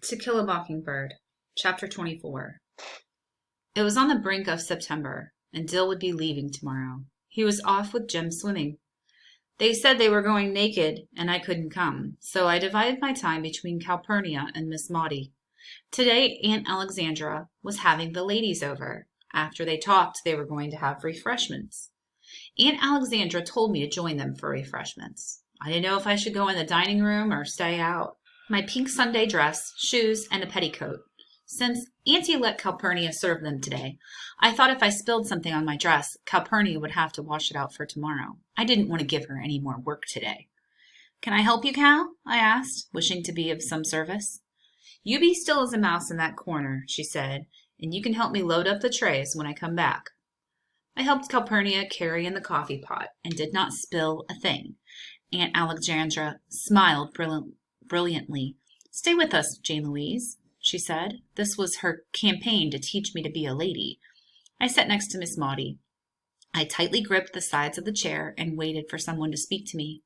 To Kill a Mockingbird, Chapter 24. It was on the brink of September, and Dill would be leaving tomorrow. He was off with Jim swimming. They said they were going naked, and I couldn't come, so I divided my time between Calpurnia and Miss Maudie. Today Aunt Alexandra was having the ladies over. After they talked, they were going to have refreshments. Aunt Alexandra told me to join them for refreshments. I didn't know if I should go in the dining room or stay out. My pink Sunday dress, shoes, and a petticoat. Since Auntie let Calpurnia serve them today, I thought if I spilled something on my dress, Calpurnia would have to wash it out for tomorrow. I didn't want to give her any more work today. "Can I help you, Cal?" I asked, wishing to be of some service. "You be still as a mouse in that corner," she said, "and you can help me load up the trays when I come back." I helped Calpurnia carry in the coffee pot and did not spill a thing. Aunt Alexandra smiled brilliantly. "Stay with us, Jane Louise," she said. This was her campaign to teach me to be a lady. I sat next to Miss Maudie. I tightly gripped the sides of the chair and waited for someone to speak to me.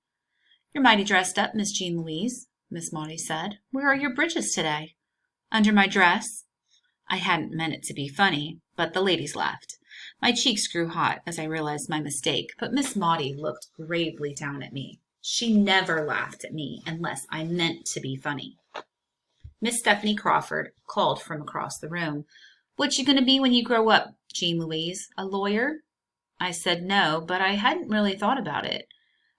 "You're mighty dressed up, Miss Jean Louise," Miss Maudie said. "Where are your bridges today?" "Under my dress." I hadn't meant it to be funny, but the ladies laughed. My cheeks grew hot as I realized my mistake, but Miss Maudie looked gravely down at me. She never laughed at me unless I meant to be funny. Miss Stephanie Crawford called from across the room. "What you gonna be when you grow up, Jean Louise? A lawyer?" I said no, but I hadn't really thought about it.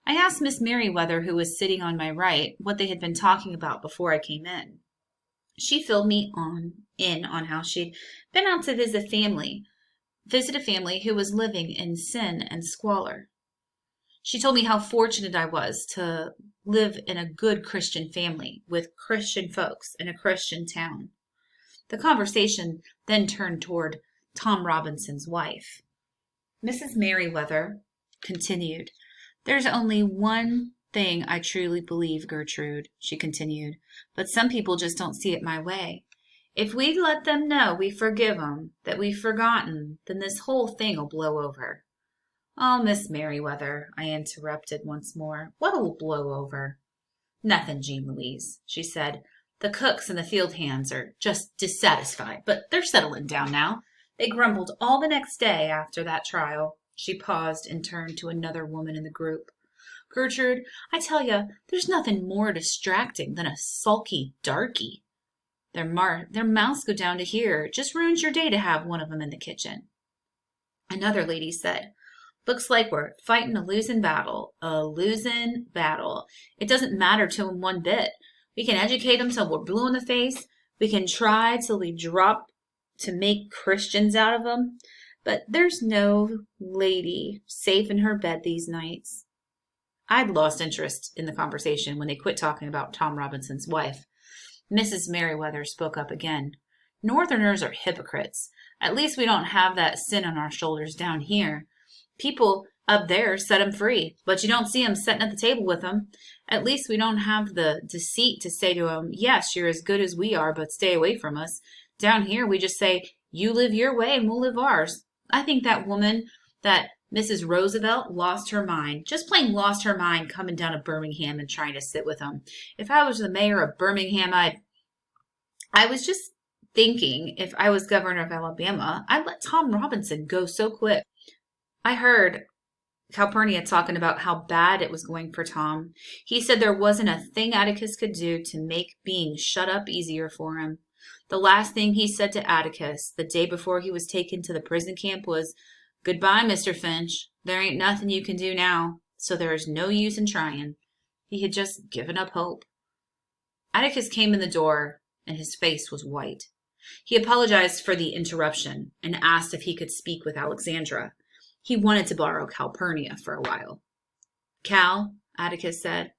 I asked Miss Merriweather, who was sitting on my right, what they had been talking about before I came in. She filled me in on how she'd been out to visit a family who was living in sin and squalor. She told me how fortunate I was to live in a good Christian family with Christian folks in a Christian town. The conversation then turned toward Tom Robinson's wife. Mrs. Merriweather continued, "There's only one thing I truly believe, Gertrude," she continued, "but some people just don't see it my way. If we'd let them know we forgive 'em, that we've forgotten, then this whole thing'll blow over." "Oh, Miss Merriweather," I interrupted once more, "what'll blow over?" "Nothing, Jean Louise," she said. "The cooks and the field hands are just dissatisfied, but they're settling down now. They grumbled all the next day after that trial." She paused and turned to another woman in the group. "Gertrude, I tell you, there's nothing more distracting than a sulky darky. Their mouths go down to here. It just ruins your day to have one of them in the kitchen." Another lady said, "Looks like we're fighting a losing battle. A losing battle. It doesn't matter to 'em one bit. We can educate 'em till we're blue in the face. We can try till we drop to make Christians out of 'em. But there's no lady safe in her bed these nights." I'd lost interest in the conversation when they quit talking about Tom Robinson's wife. Mrs. Merriweather spoke up again. "Northerners are hypocrites. At least we don't have that sin on our shoulders down here. People up there set 'em free, but you don't see 'em sitting at the table with 'em. At least we don't have the deceit to say to 'em, 'Yes, you're as good as we are, but stay away from us.' Down here we just say, 'You live your way and we'll live ours.' I think that woman, that Mrs. Roosevelt, lost her mind. Just plain lost her mind coming down to Birmingham and trying to sit with 'em. If I was the mayor of Birmingham, I was just thinking if I was governor of Alabama, I'd let Tom Robinson go so quick." I heard Calpurnia talking about how bad it was going for Tom. He said there wasn't a thing Atticus could do to make being shut up easier for him. The last thing he said to Atticus the day before he was taken to the prison camp was, "Goodbye, Mr. Finch. There ain't nothing you can do now, so there is no use in trying." He had just given up hope. Atticus came in the door, and his face was white. He apologized for the interruption and asked if he could speak with Alexandra. He wanted to borrow Calpurnia for a while. "Cal," Atticus said,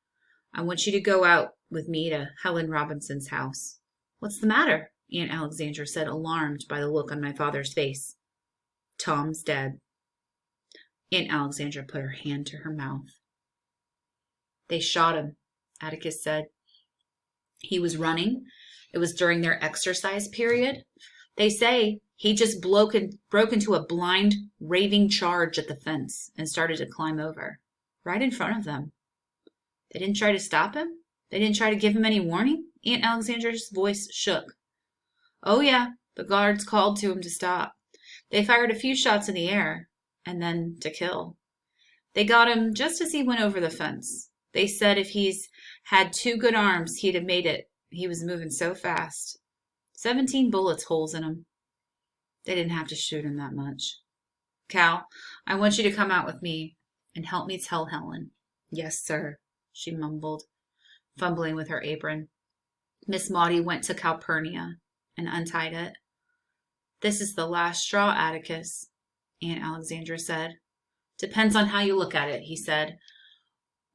"I want you to go out with me to Helen Robinson's house." "What's the matter?" Aunt Alexandra said, alarmed by the look on my father's face. "Tom's dead." Aunt Alexandra put her hand to her mouth. "They shot him," Atticus said. "He was running. It was during their exercise period. They say he just broke into a blind, raving charge at the fence and started to climb over, right in front of them. They didn't try to stop him. They didn't try to give him any warning? Aunt Alexandra's voice shook. Oh, yeah. The guards called to him to stop. They fired a few shots in the air, and then to kill. They got him just as he went over the fence. They said if he's had 2 good arms, he'd have made it. He was moving so fast. 17 bullets holes in him. They didn't have to shoot him that much. Cal, I want you to come out with me and help me tell Helen. Yes, sir, she mumbled, fumbling with her apron. Miss Maudie went to Calpurnia and untied it. This is the last straw, Atticus, Aunt Alexandra said. Depends on how you look at it, he said.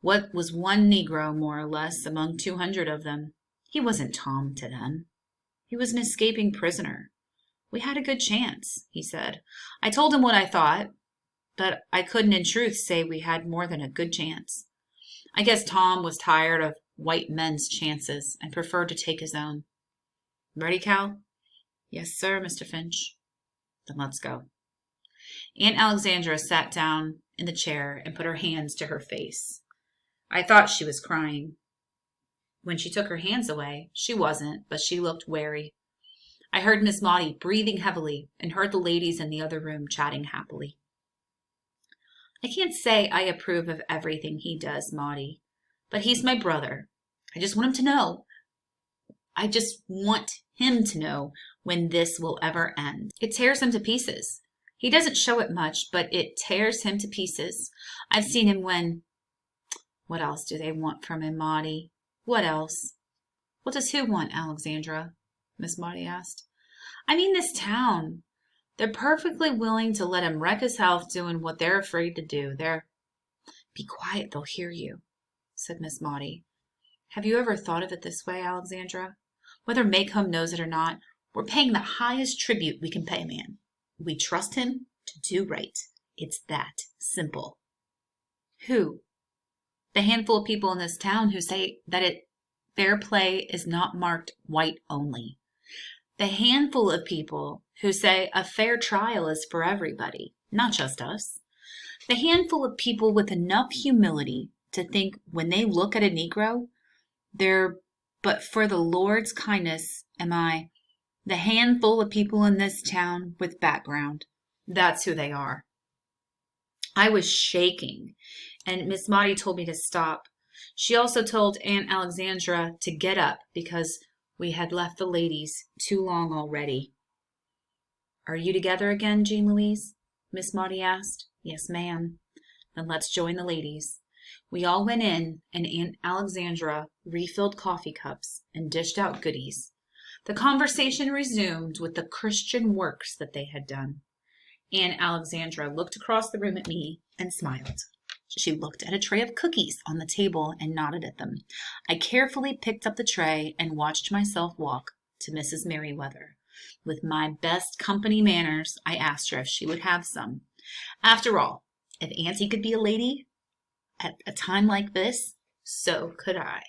What was one Negro, more or less, among 200 of them? He wasn't Tom to them. He was an escaping prisoner. We had a good chance, he said. I told him what I thought, but I couldn't in truth say we had more than a good chance. I guess Tom was tired of white men's chances and preferred to take his own. Ready, Cal? Yes, sir, Mr. Finch. Then let's go. Aunt Alexandra sat down in the chair and put her hands to her face. I thought she was crying. When she took her hands away, she wasn't, but she looked wary. I heard Miss Maudie breathing heavily and heard the ladies in the other room chatting happily. I can't say I approve of everything he does, Maudie, but he's my brother. I just want him to know. I just want him to know when this will ever end. It tears him to pieces. He doesn't show it much, but it tears him to pieces. I've seen him when... What else do they want from him, Maudie? What else? What does who want, Alexandra? Miss Maudie asked. I mean this town. They're perfectly willing to let him wreck his health doing what they're afraid to do. Be quiet, they'll hear you, said Miss Maudie. Have you ever thought of it this way, Alexandra? Whether Maycomb knows it or not, we're paying the highest tribute we can pay a man. We trust him to do right. It's that simple. Who? The handful of people in this town who say that fair play is not marked white only. The handful of people who say a fair trial is for everybody, not just us. The handful of people with enough humility to think when they look at a Negro, they're but for the Lord's kindness am I. The handful of people in this town with background. That's who they are. I was shaking, and Miss Maudie told me to stop. She also told Aunt Alexandra to get up because we had left the ladies too long already. Are you together again, Jean Louise? Miss Maudie asked. Yes, ma'am. Then let's join the ladies. We all went in, and Aunt Alexandra refilled coffee cups and dished out goodies. The conversation resumed with the Christian works that they had done. Aunt Alexandra looked across the room at me and smiled. She looked at a tray of cookies on the table and nodded at them. I carefully picked up the tray and watched myself walk to Mrs. Merriweather. With my best company manners, I asked her if she would have some. After all, if Auntie could be a lady at a time like this, so could I.